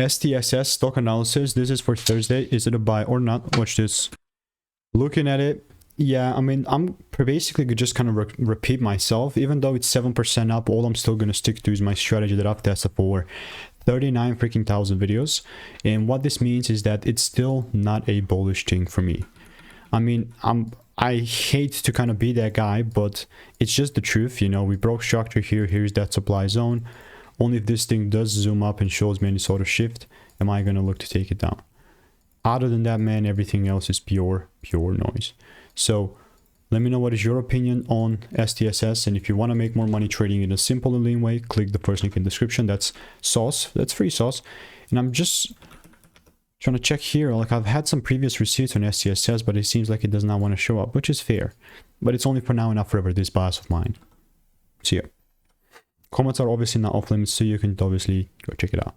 STSS stock analysis. This is for Thursday. Is it a buy or not? Watch this. Looking at it, yeah, I mean, I'm basically just kind of repeat myself. Even though it's 7% up, all I'm still going to stick to is my strategy that I've tested for 39 freaking thousand videos. And what this means is that it's still not a bullish thing for me. I mean, I hate to kind of be that guy, but it's just the truth. You know, we broke structure here. Here's that supply zone. Only if this thing does zoom up and shows me any sort of shift, am I going to look to take it down. Other than that, man, everything else is pure noise. So let me know what is your opinion on STSS, and if you want to make more money trading in a simple and lean way, click the first link in the description. That's sauce. That's free sauce. And I'm just trying to check here. Like, I've had some previous receipts on STSS, but it seems like it does not want to show up, which is fair. But it's only for now and not forever, this bias of mine. See ya. Comments are obviously not off limits, so you can obviously go check it out.